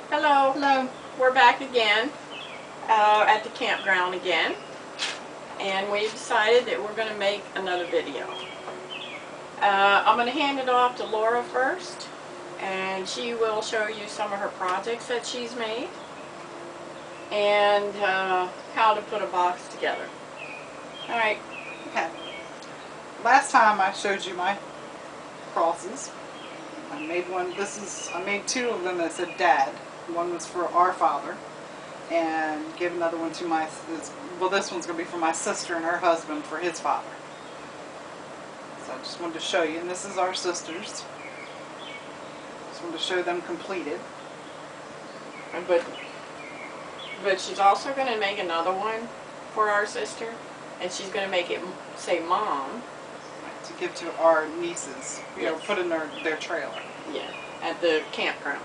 Hello. Hello. We're back again at the campground again, and we decided that we're going to make another video. I'm going to hand it off to Laura first, and she will show you some of her projects that she's made and how to put a box together. All right. Okay. Last time I showed you my crosses. I made one. I made two of them that said Dad. One was for our father, and gave another one to this one's going to be for my sister and her husband for his father. So I just wanted to show you, and this is our sister's. Just wanted to show them completed. But she's also going to make another one for our sister, and she's going to make it say Mom. To give to our nieces. You know, Yes. put in their trailer. Yeah, at the campground.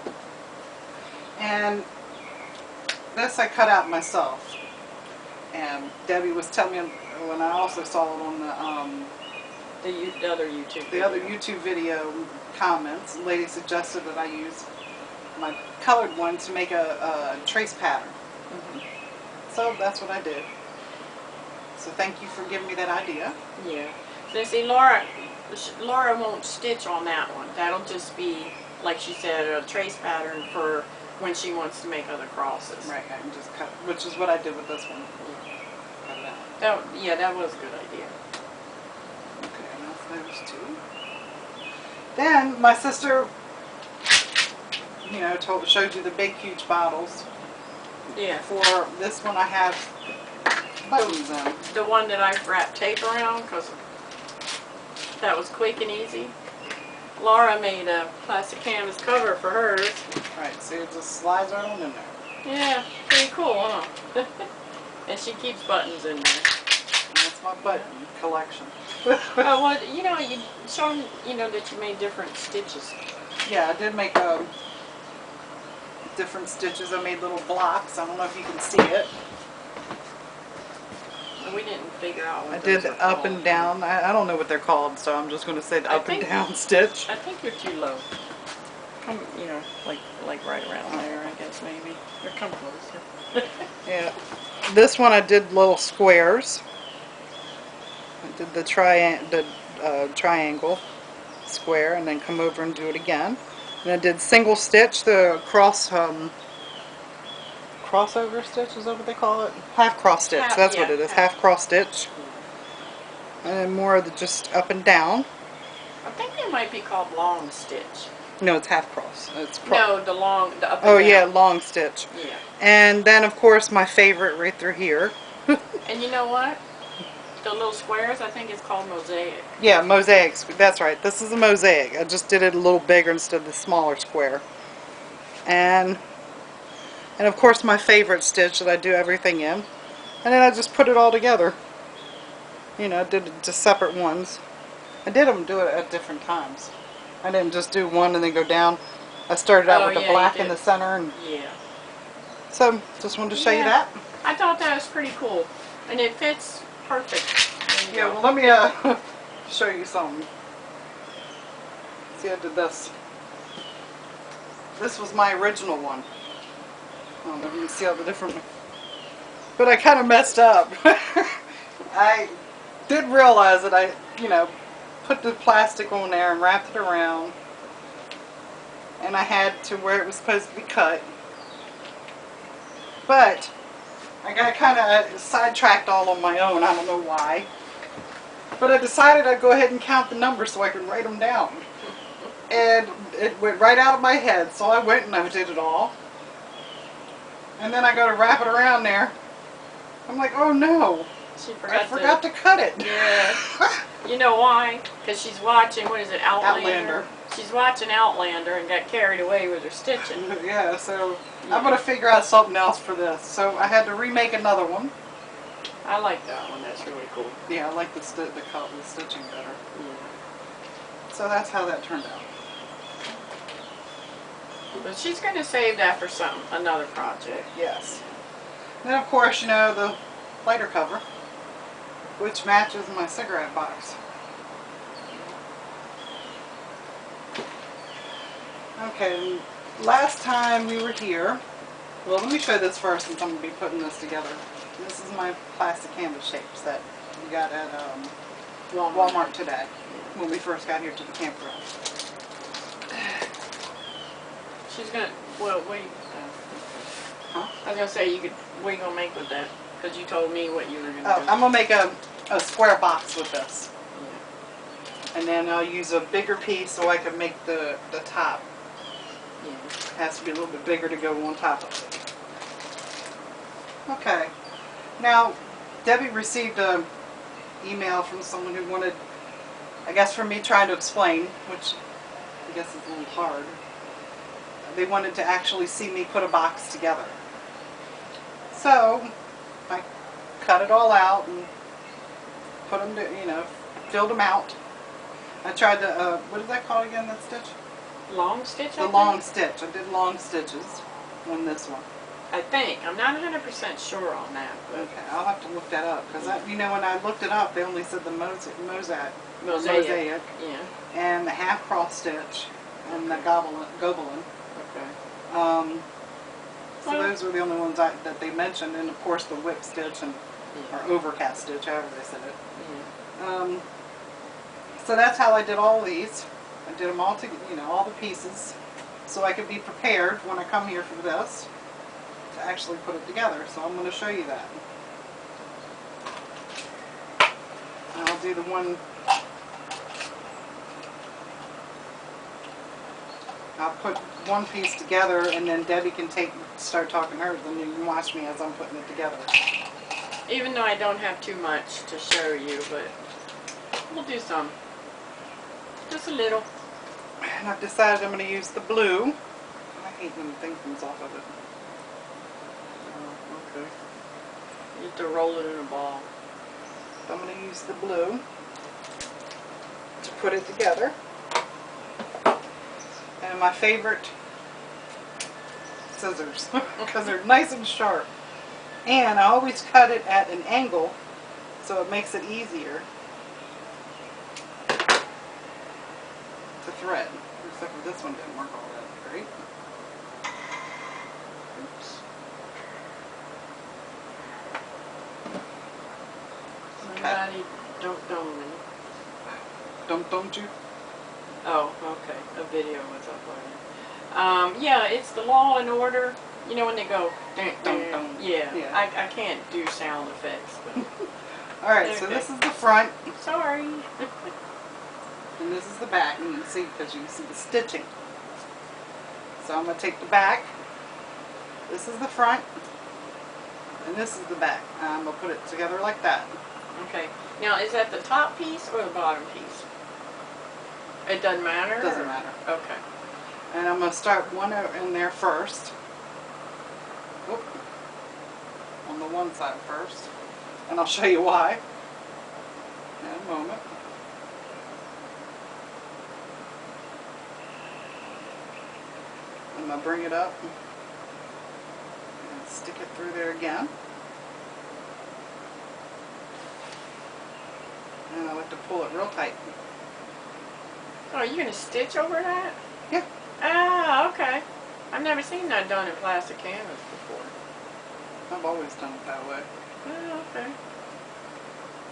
And this I cut out myself. And Debbie was telling me when I also saw it on The other YouTube the other YouTube video comments, the lady suggested that I use my colored one to make a trace pattern. So that's what I did. So thank you for giving me that idea. Yeah. So see, Laura won't stitch on that one. That'll just be, like she said, a trace pattern for when she wants to make other crosses. Right, I can just cut, which is what I did with this one. Cut it out. That was a good idea. Okay, and that's those two. Then my sister, you know, showed you the big, huge bottles. Yeah. For this one, I have buttons in. The one that I wrapped tape around because that was quick and easy. Laura made a plastic canvas cover for hers. Right, see, it just slides right on in there. Yeah, pretty cool, huh? And she keeps buttons in there. And that's my button collection. Oh, well, you know, you show them, you know, that you made different stitches. Yeah, I did make different stitches. I made little blocks. I don't know if you can see it. We didn't figure out what I those did are up called. and down. I don't know what they're called, so I'm just going to say the up and down stitch. I think you're too low. Come, you know, like right around there, I guess, maybe. Or come closer. Yeah. This one I did little squares. I did the triangle square, and then come over and do it again. And I did single stitch, the crossover stitch, is that what they call it? Half cross stitch, that's what it is, half cross stitch. And then more of the just up and down. I think they might be called long stitch. No, it's half cross. No, the up and down. Oh yeah, long stitch. Yeah. And then of course my favorite right through here. And you know what? The little squares, I think it's called mosaic. Yeah, mosaics. That's right. This is a mosaic. I just did it a little bigger instead of the smaller square. And of course my favorite stitch that I do everything in. And then I just put it all together. You know, I did just separate ones. I did them do it at different times. I didn't just do one and then go down. I started out with the black in the center. And yeah. so, just wanted to show you that. I thought that was pretty cool. And it fits perfect. Yeah, well let me show you something. See, I did this. This was my original one. I don't know if you can see all the different... But I kind of messed up. I did realize that I, you know, put the plastic on there and wrapped it around. And I had to where it was supposed to be cut. But I got kind of sidetracked all on my own. I don't know why. But I decided I'd go ahead and count the numbers so I could write them down. And it went right out of my head. So I went and I did it all. And then I go to wrap it around there. I'm like, oh no. I forgot to cut it. Yeah. You know why? Because she's watching, what is it, Outlander? She's watching Outlander and got carried away with her stitching. Yeah, so I'm going to figure out something else for this. So I had to remake another one. I like that one. That's really cool. Yeah, I like the stitching better. Yeah. So that's how that turned out. But she's going to save that for another project. Yes. Then of course, you know, the lighter cover, which matches my cigarette box. Okay, last time we were here, well, let me show this first since I'm going to be putting this together. This is my plastic canvas shapes that we got at Walmart today when we first got here to the campground. She's gonna, well, what do you, Huh? I was gonna say, what are you gonna make with that? Because you told me what you were gonna Oh, do. I'm going to make a square box with this. Yeah. And then I'll use a bigger piece so I can make the top. Yeah. It has to be a little bit bigger to go on top of it. Okay. Now, Debbie received an email from someone who wanted, I guess for me trying to explain, which I guess is a little hard. They wanted to actually see me put a box together. So, I cut it all out and put them to, filled them out. I tried to, what is that called again, that stitch? Long stitch, The long stitch. I did long stitches on this one. I think. I'm not 100% sure on that. But Okay, I'll have to look that up because when I looked it up, they only said the mosaic, Mosaic. Yeah. and the half cross stitch, and the gobelin. Okay. So those were the only ones that they mentioned, and of course the whip stitch and or overcast stitch, however they said it. Yeah. So that's how I did all these. I did them all together, all the pieces, so I could be prepared when I come here for this to actually put it together. So I'm going to show you that. And I'll do the one. I'll put one piece together, and then Debbie can start talking hers, and you can watch me as I'm putting it together. Even though I don't have too much to show you, but we'll do some. Just a little. And I've decided I'm going to use the blue. I hate when the thing comes off of it. Oh, okay. You have to roll it in a ball. So I'm going to use the blue to put it together. And my favorite scissors because they're nice and sharp. And I always cut it at an angle so it makes it easier to thread. Except for this one didn't work all that great. Oops. Somebody don't me. Don't you? Oh, okay. A video was uploaded. Yeah, it's the Law and Order. You know when they go, dun, dun, dun. Yeah. I can't do sound effects. But. Alright, Okay. so this is the front. Sorry. And this is the back, and you can see because you can see the stitching. So I'm going to take the back. This is the front, and this is the back. I'm going to put it together like that. Okay. Now, is that the top piece or the bottom piece? It doesn't matter? It doesn't matter. Okay. And I'm going to start one in there first. Oop. On the one side first. And I'll show you why in a moment. I'm going to bring it up and stick it through there again. And I like to pull it real tight. Oh, you're going to stitch over that? Yeah. Ah, okay. I've never seen that done in plastic canvas before. I've always done it that way. Oh, okay.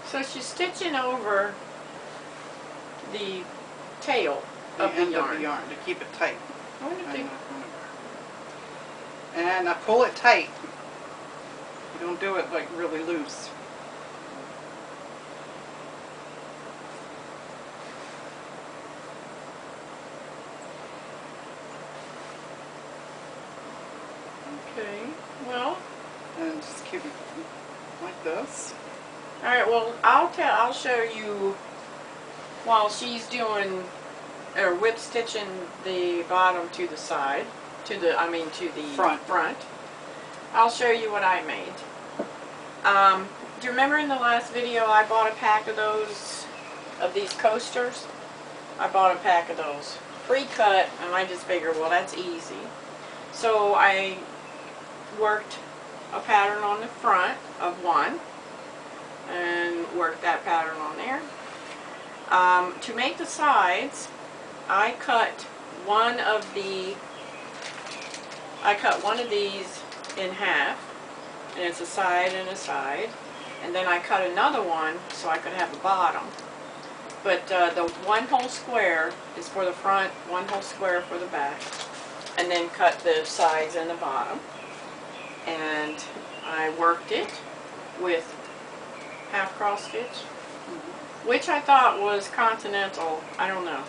So she's stitching over the tail of the end yarn. of the yarn to keep it tight. I wonder if they... And I pull it tight. You don't do it like really loose. Okay, well... And just keep it like this. Alright, well, I'll show you while she's doing, or whip stitching the bottom to the side, to the front. I'll show you what I made. Do you remember in the last video I bought a pack of these coasters? I bought a pack of those. Pre-cut, and I just figured, well, that's easy. So I worked a pattern on the front of one and worked that pattern on there. To make the sides, I cut one of the I cut one of these in half, and it's a side and a side, and then I cut another one so I could have a bottom. But the one whole square is for the front, one whole square for the back, and then cut the sides and the bottom. And I worked it with half cross stitch, which I thought was continental. I don't know.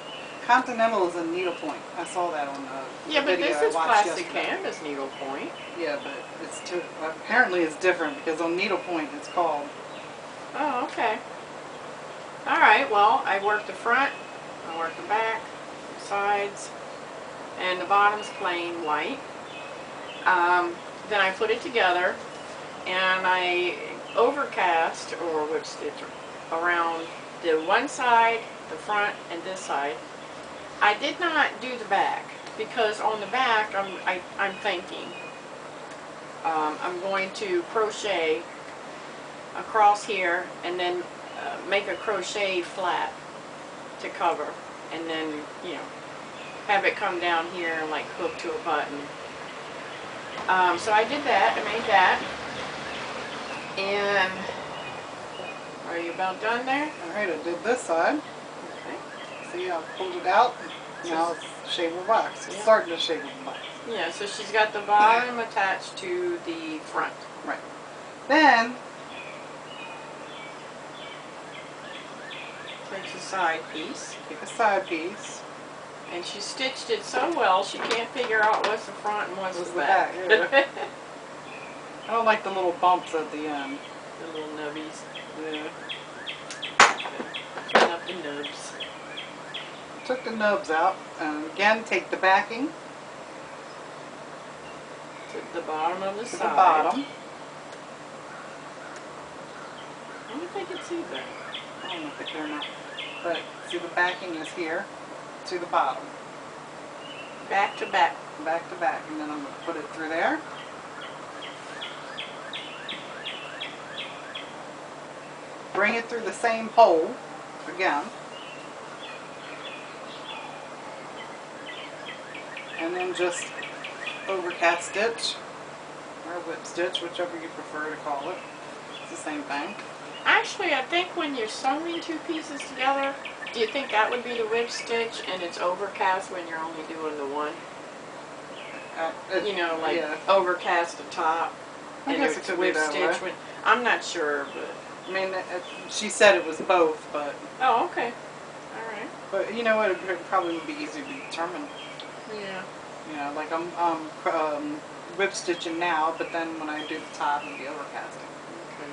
Continental is a needlepoint. I saw that on the Yeah, but video this I is watched plastic yesterday. canvas needlepoint. Yeah, but it's too, apparently it's different because on needlepoint it's called. Oh, okay. Alright, well, I worked the front, I worked the back, the sides, and the bottom's plain white. Then I put it together, and I overcast, or whip stitch, around the one side, the front, and this side. I did not do the back, because on the back, I'm thinking, I'm going to crochet across here, and then make a crochet flat to cover, and then, you know, have it come down here and like hook to a button. So I did that, I made that, and are you about done there? Alright, I did this side. Okay. See, I pulled it out. Now it's shaver box. It's starting to shaver box. Yeah, so she's got the bottom attached to the front. Right. Then, Takes a side piece, take a side piece. and she stitched it so well she can't figure out what's the front and what's the back. Yeah. I don't like the little bumps at the end. The little nubbies. Yeah. Clean up the nubs. Took the nubs out, and again take the backing To the bottom of the to side. the bottom. I wonder if they can see that. I don't know if they can or not. But see, the backing is here to the bottom. Back to back. Back to back. And then I'm going to put it through there. Bring it through the same hole again. And then just overcast stitch or whip stitch, whichever you prefer to call it. It's the same thing. Actually, I think when you're sewing two pieces together, do you think that would be the whip stitch and it's overcast when you're only doing the one? You know, like yeah. overcast the top I and guess it's it could be whip that stitch. way. I'm not sure, but... I mean, she said it was both, but Oh, okay. Alright. but you know what? It probably would be easy to determine. Yeah. You know, like I'm whip stitching now, but then when I do the top, it'll be overcasting. Okay.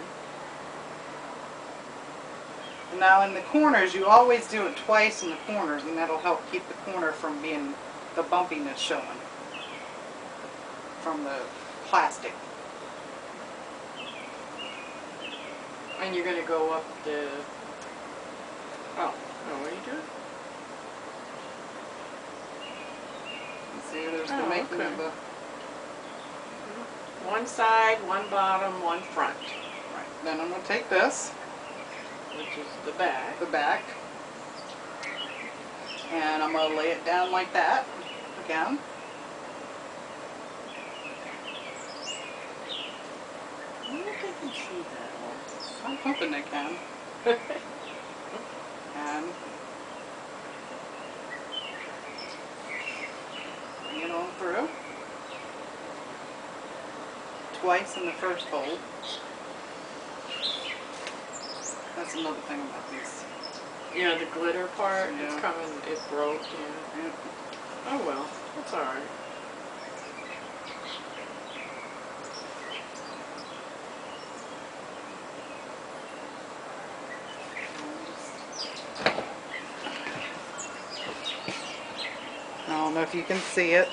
And now in the corners, you always do it twice in the corners, and that'll help keep the corner from being the bumpiness showing from the plastic. And you're going to go up the... Oh, what are you doing? You see, there's the Oh, making okay. of the... One side, one bottom, one front. Right. Then I'm going to take this, Which is the back. the back, and I'm going to lay it down like that again. I wonder if they can see that one. I'm hoping they can. And bring it on through. Twice in the first hole. That's another thing about these. You know, the glitter part, Yeah. it's coming, it broke, yeah. Yep. Oh well, that's alright. I don't know if you can see it.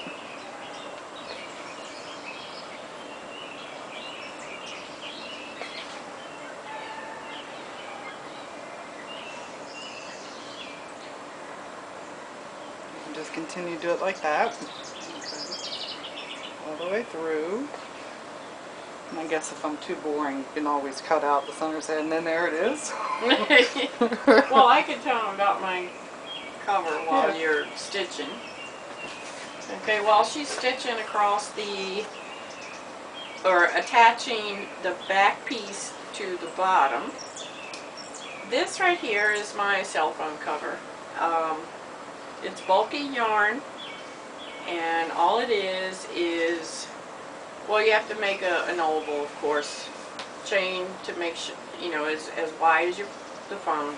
You can just continue to do it like that. All the way through. And I guess if I'm too boring, you can always cut out the center's head, and then there it is. Well, I could tell them about my cover while Yeah. you're stitching. Okay, while she's stitching across or attaching the back piece to the bottom, this right here is my cell phone cover. It's bulky yarn, and all it is, well, you have to make an oval, of course, chain to make sure, you know, as wide as the phone.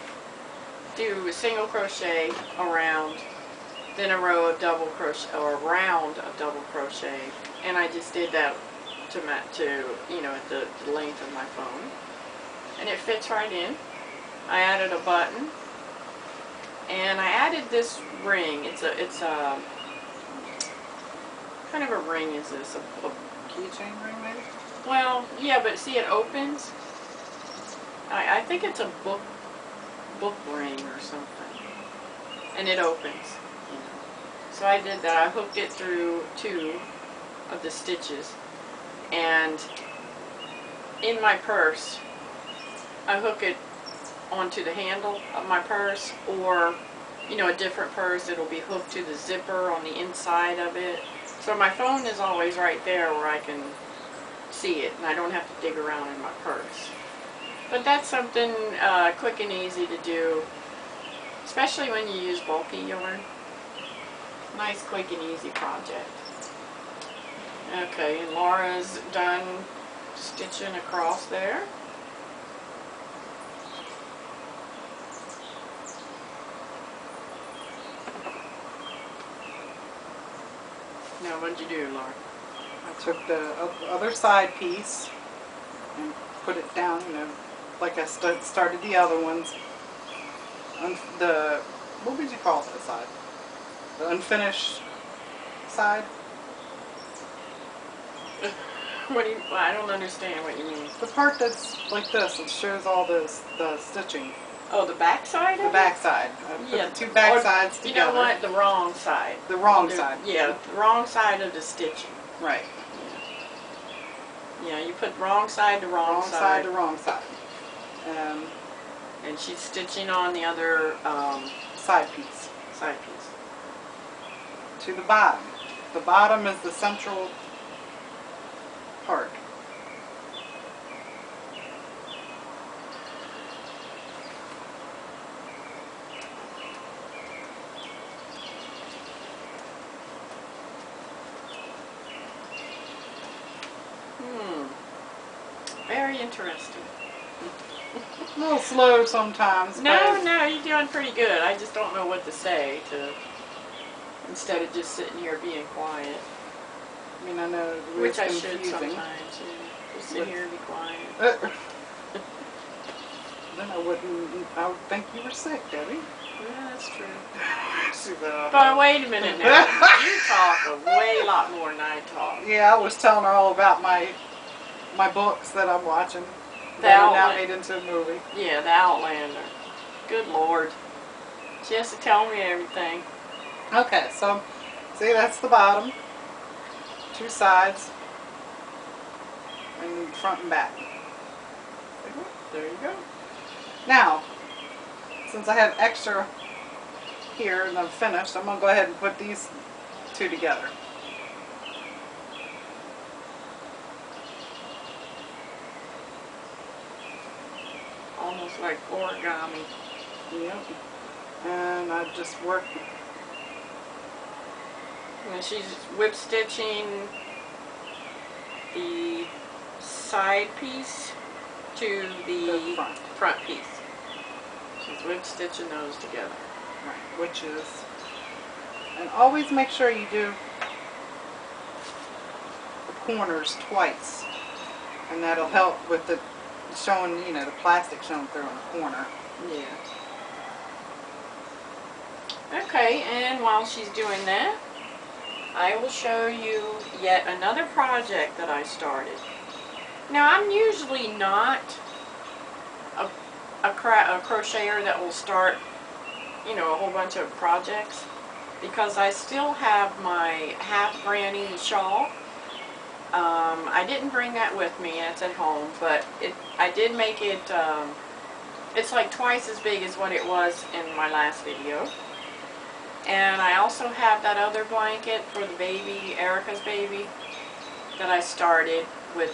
Do a single crochet around, then a row of double crochet, or a round of double crochet, and I just did that to you know, at the length of my phone, and it fits right in. I added a button, and I added this ring. It's a kind of a ring. Is this a keychain ring, maybe? well, yeah, but see, it opens. I think it's a book ring or something, and it opens. You know. So I did that. I hooked it through 2 of the stitches, and in my purse, I hook it onto the handle of my purse, or, you know, a different purse, it'll be hooked to the zipper on the inside of it. So my phone is always right there where I can see it, and I don't have to dig around in my purse. But that's something quick and easy to do, especially when you use bulky yarn. Nice, quick and easy project. Okay, and Laura's done stitching across there. Now, what'd you do, Laura? I took the other side piece and put it down, you know, like I started the other ones. What would you call that side? The unfinished side? What do you? Well, I don't understand what you mean. The part that's like this, it shows all the stitching. Oh, the back side? The back side. I put Yeah. the 2 back sides together. You know what? The wrong side. The wrong side. Yeah, the wrong side of the stitching. Right. Yeah, you put wrong side to wrong side. Wrong side to wrong side. And she's stitching on the other side piece. Side piece. To the bottom. The bottom is the central part. Very interesting. A little slow sometimes. No, you're doing pretty good. I just don't know what to say instead of just sitting here being quiet. I mean, I know it Which I confusing. should sometimes. Yeah. Just sit here and be quiet. Then I would think you were sick, Debbie. Yeah, that's true. But But wait a minute now. You talk a way lot more than I talk. yeah, I was telling her all about my books that I'm watching. That are now made into a movie. Yeah, The Outlander. Good Lord. She has to tell me everything. Okay, so see, that's the bottom. 2 sides. And front and back. There you go. Now, since I have extra here and I'm finished, I'm going to go ahead and put these 2 together. Almost like origami. Yep. And I just work. And she's whip stitching the side piece to the front piece. She's whip stitching those together. Right, which is, and always make sure you do the corners twice, and that'll help with the showing, you know, the plastic showing through in the corner. Yeah. Okay, and while she's doing that, I will show you yet another project that I started. Now, I'm usually not a crocheter that will start, you know, a whole bunch of projects, because I still have my half granny shawl. I didn't bring that with me, it's at home, but I did make it, it's like twice as big as what it was in my last video. And I also have that other blanket for the baby, Erica's baby, that I started with,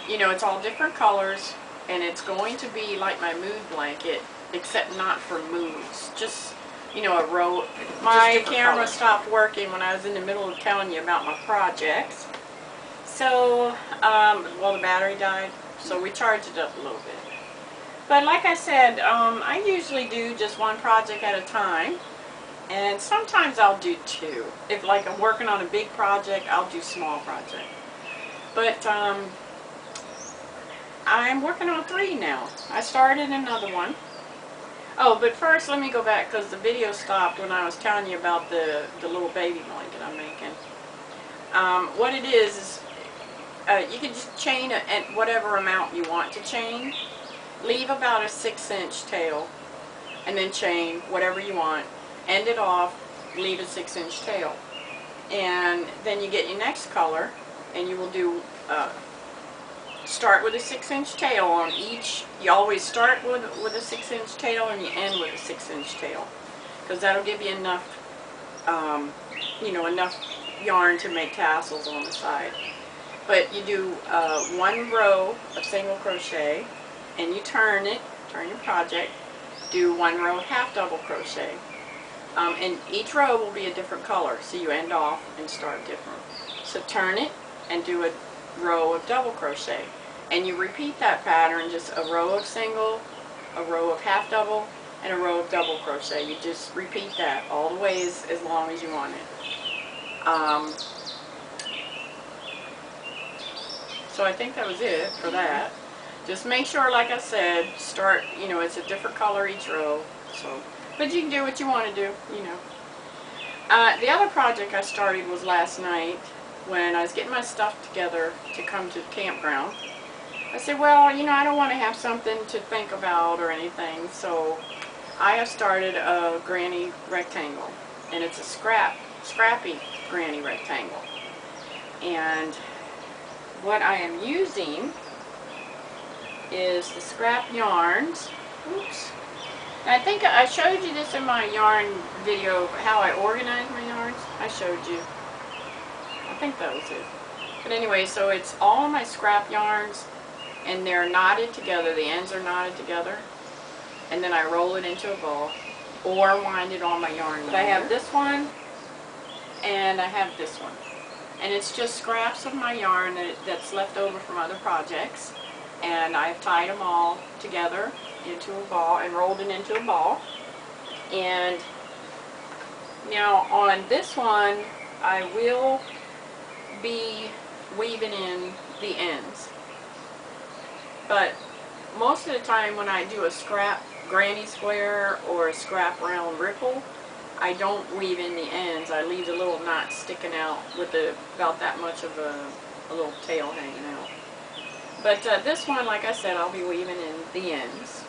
you know, it's all different colors, and it's going to be like my mood blanket, except not for moods, just, you know, a row. My camera stopped working when I was in the middle of telling you about my projects. So, well, the battery died, so we charged it up a little bit. But like I said, I usually do just one project at a time, and sometimes I'll do two. If like I'm working on a big project, I'll do small project. But I'm working on 3 now. I started another one. Oh, but first let me go back because the video stopped when I was telling you about the little baby blanket I'm making. What it is you can just chain it at whatever amount you want to chain. Leave about a 6-inch tail, and then chain whatever you want. End it off, leave a 6-inch tail. And then you get your next color, and you will do, start with a 6-inch tail on each. You always start with a 6-inch tail, and you end with a 6-inch tail. Because that'll give you enough, you know, enough yarn to make tassels on the side. But you do 1 row of single crochet, and you turn it, turn your project, do 1 row of half double crochet. And each row will be a different color, so you end off and start different. So turn it and do a row of double crochet. And you repeat that pattern, just a row of single, a row of half double, and a row of double crochet. You just repeat that all the way as long as you want it. So I think that was it for that. Just make sure, like I said, start, you know, it's a different color each row. So, but you can do what you want to do, you know. The other project I started was last night when I was getting my stuff together to come to the campground. I said, well, you know, I don't want to have something to think about or anything, so I have started a granny rectangle, and it's a scrappy granny rectangle. And what I am using is the scrap yarns. Oops. I think I showed you this in my yarn video, how I organize my yarns. I showed you. I think that was it. But anyway, so it's all my scrap yarns, and they're knotted together. The ends are knotted together. And then I roll it into a ball or wind it on my yarn. But I have this one, and I have this one. And it's just scraps of my yarn that's left over from other projects. And I've tied them all together into a ball and rolled it into a ball. And now on this one, I will be weaving in the ends. But most of the time when I do a scrap granny square or a scrap round ripple, I don't weave in the ends. I leave the little knot sticking out with about that much of a little tail hanging out. But this one, like I said, I'll be weaving in the ends.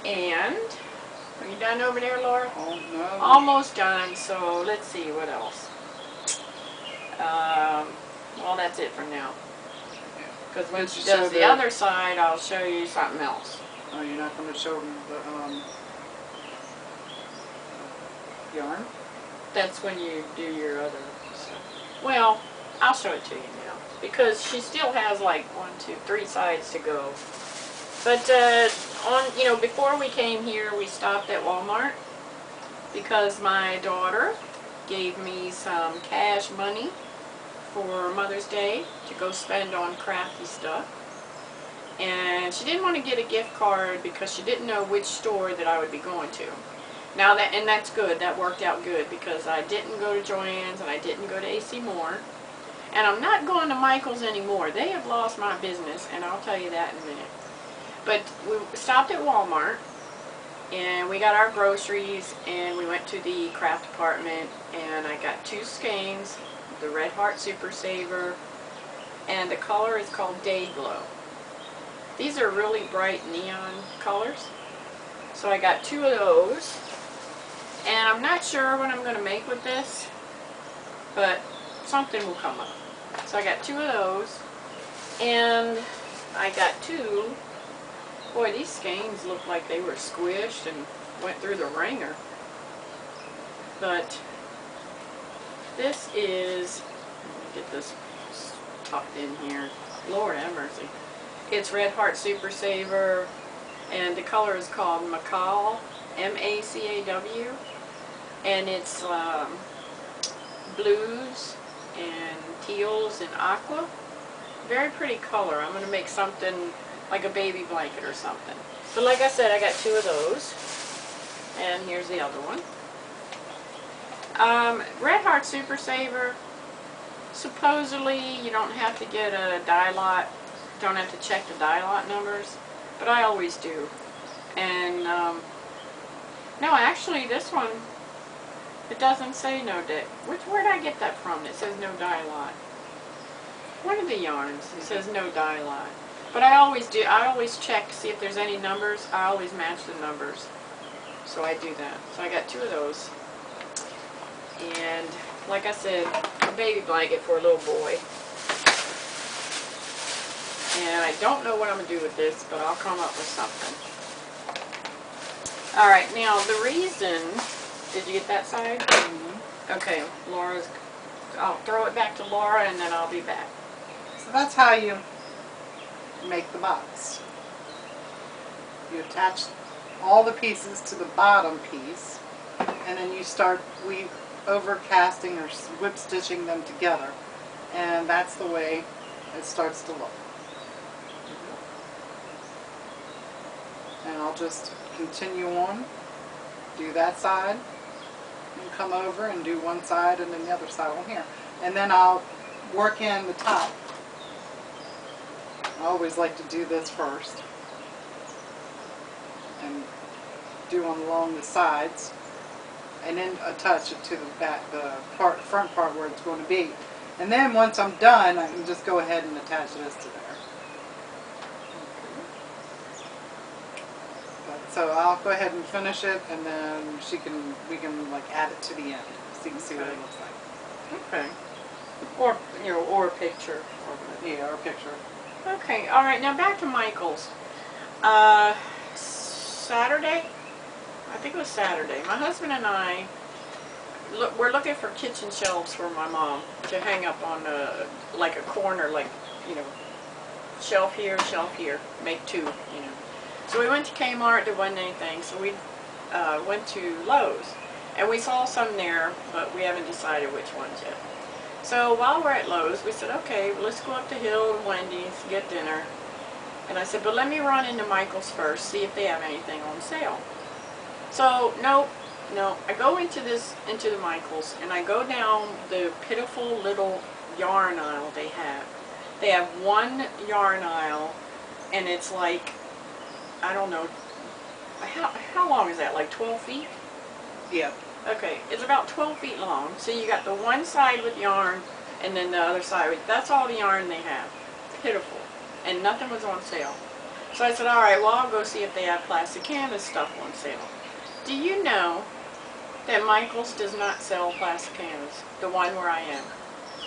And, are you done over there, Laura? Oh, no. Almost done, so let's see, what else? Well, that's it for now. Because when she does the other side, I'll show you something else. Oh, you're not going to show me the yarn? That's when you do your other stuff. Well, I'll show it to you now. Because she still has like 1, 2, 3 sides to go. But you know, before we came here, we stopped at Walmart because my daughter gave me some cash money for Mother's Day to go spend on crafty stuff. And she didn't want to get a gift card because she didn't know which store that I would be going to. Now and that's good. That worked out good because I didn't go to Joann's and I didn't go to AC Moore. And I'm not going to Michael's anymore. They have lost my business, and I'll tell you that in a minute. But we stopped at Walmart, and we got our groceries, and we went to the craft department, and I got 2 skeins, the Red Heart Super Saver, and the color is called Day Glow. These are really bright neon colors. So I got 2 of those, and I'm not sure what I'm going to make with this, but something will come up. So I got 2 of those, and I got 2, boy, these skeins look like they were squished, and went through the ringer. But this is, let me get this tucked in here. Lord have mercy. It's Red Heart Super Saver, and the color is called Macaw, M-A-C-A-W, and it's blues and teals and aqua. Very pretty color. I'm going to make something like a baby blanket or something. So like I said, I got 2 of those, and here's the other one. Red Heart Super Saver, supposedly you don't have to get a die lot, don't have to check the die lot numbers, but I always do. And no, actually this one, it doesn't say no die. Where did I get that from? It says no die lot. One of the yarns, it says no die lot. But I always do, I always check to see if there's any numbers. I always match the numbers. So I do that. So I got 2 of those. And like I said, a baby blanket for a little boy. And I don't know what I'm going to do with this, but I'll come up with something. Alright, now the reason, did you get that side? Mm-hmm. Okay, Laura's, I'll throw it back to Laura and then I'll be back. So that's how you make the box. You attach all the pieces to the bottom piece, and then you start over casting or whip stitching them together, and that's the way it starts to look. And I'll just continue on, do that side, and come over and do one side and then the other side on here, and then I'll work in the top. I always like to do this first and do along the sides, and then attach it to the back, the front part where it's going to be. And then once I'm done, I can just go ahead and attach this to there. So I'll go ahead and finish it, and then we can like add it to the end, so you can see what it looks like. Okay. Or or a picture. Yeah, or a picture. Okay. All right. Now back to Michael's. Saturday. I think it was Saturday. My husband and I we're looking for kitchen shelves for my mom to hang up on like a corner, like, you know, shelf here, make 2, you know. So we went to Kmart, there wasn't anything, so we went to Lowe's, and we saw some there, but we haven't decided which ones yet. So while we're at Lowe's, we said, okay, well, let's go up the hill to Wendy's, get dinner. And I said, but let me run into Michael's first, see if they have anything on sale. So, no, I go into the Michael's, and I go down the pitiful little yarn aisle they have. They have one yarn aisle, and it's like, I don't know, how long is that, like 12 feet? Yeah. Okay, it's about 12 feet long. So you got the one side with yarn, and then the other side with, that's all the yarn they have. Pitiful. And nothing was on sale. So I said, alright, well, I'll go see if they have plastic canvas stuff on sale. Do you know that Michael's does not sell plastic canvas? The one where I am.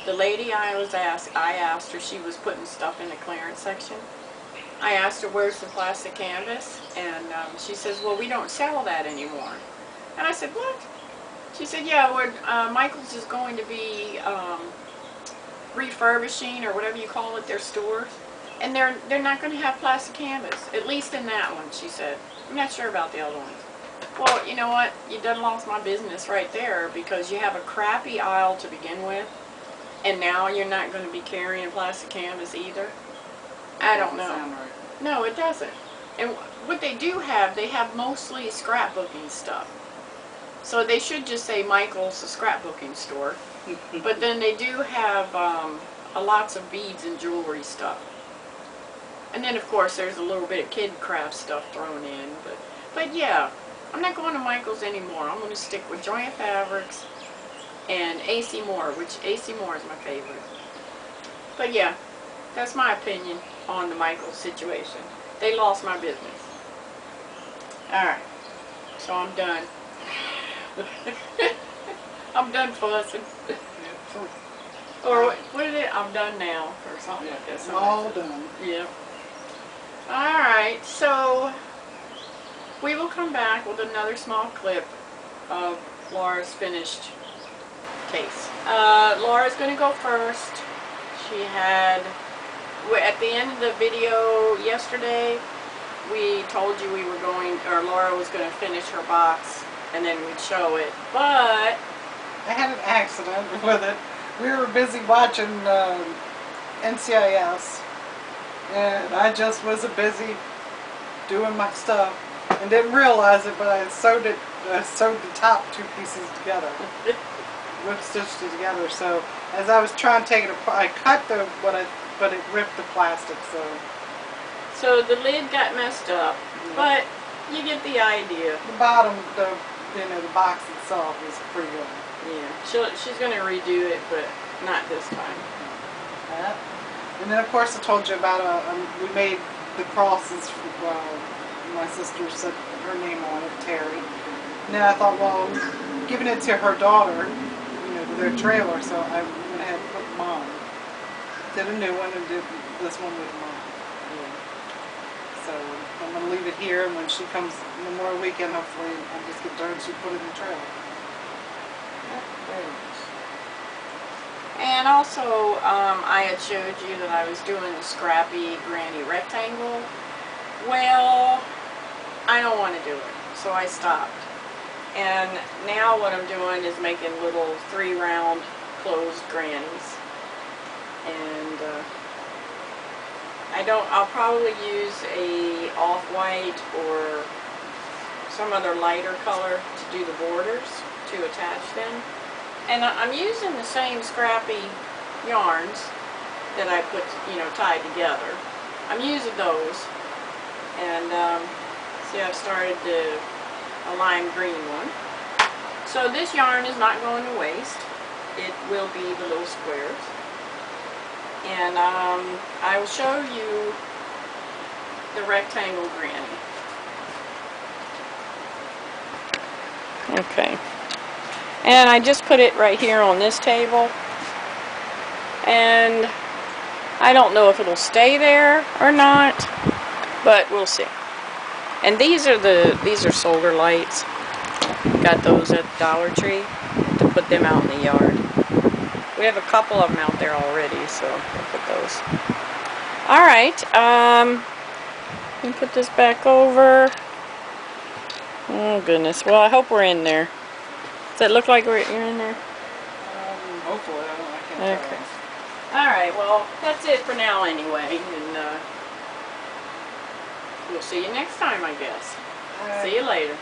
The lady I asked her, she was putting stuff in the clearance section. I asked her, where's the plastic canvas? And she says, well, we don't sell that anymore. And I said, what? She said, yeah, Michael's is going to be refurbishing, or whatever you call it, their stores. And they're not going to have plastic canvas, at least in that one, she said. I'm not sure about the other ones. Well, you know what? You done lost my business right there, because you have a crappy aisle to begin with, and now you're not going to be carrying plastic canvas either. I don't know. Right. No, it doesn't. And what they do have, they have mostly scrapbooking stuff. So they should just say Michael's, a scrapbooking store. But then they do have lots of beads and jewelry stuff. And then, of course, there's a little bit of kid craft stuff thrown in. But yeah, I'm not going to Michael's anymore. I'm going to stick with Joint Fabrics and AC Moore, which AC Moore is my favorite. But yeah, that's my opinion on the Michael's situation. They lost my business. Alright, so I'm done. I'm done fussing. Or what is it? I'm done now, or something like that. All done. Yep. Alright, so we will come back with another small clip of Laura's finished case. Laura's going to go first. She had, at the end of the video yesterday, we told you we were going, or Laura was going to finish her box and then we'd show it, but I had an accident with it. We were busy watching NCIS, and I just was busy doing my stuff and didn't realize it, but I sewed the top two pieces together. Whip stitched it together. So as I was trying to take it apart, I cut but it ripped the plastic. So the lid got messed up, but you get the idea. The bottom, the box itself is pretty good. Yeah, she's gonna redo it, but not this time. And then of course I told you about we made the crosses. My sister said her name on it, Terry. And then I thought, well, giving it to her daughter, their trailer, so I went ahead and put mine. Did a new one and did this one with mine. So I'm going to leave it here, and when she comes Memorial Weekend, hopefully I'll just get her and she put it in the trailer. Very nice. And also, I had showed you that I was doing the scrappy granny rectangle. Well, I don't want to do it, so I stopped. And now what I'm doing is making little 3-round closed grannies. And I'll probably use a off-white or some other lighter color to do the borders, to attach them. And I'm using the same scrappy yarns that I put, tied together. I'm using those. And see, I've started a lime green one. So this yarn is not going to waste. It will be the little squares. And I will show you the rectangle granny. Okay. And I just put it right here on this table. And I don't know if it'll stay there or not, but we'll see. And these are solar lights. Got those at Dollar Tree to put them out in the yard. We have a couple of them out there already, so we'll put those. Alright, let me put this back over. Oh goodness, well I hope we're in there. Does it look like you're in there? Hopefully, I can't tell. Okay. Alright, well that's it for now anyway, and we'll see you next time, I guess. See you later.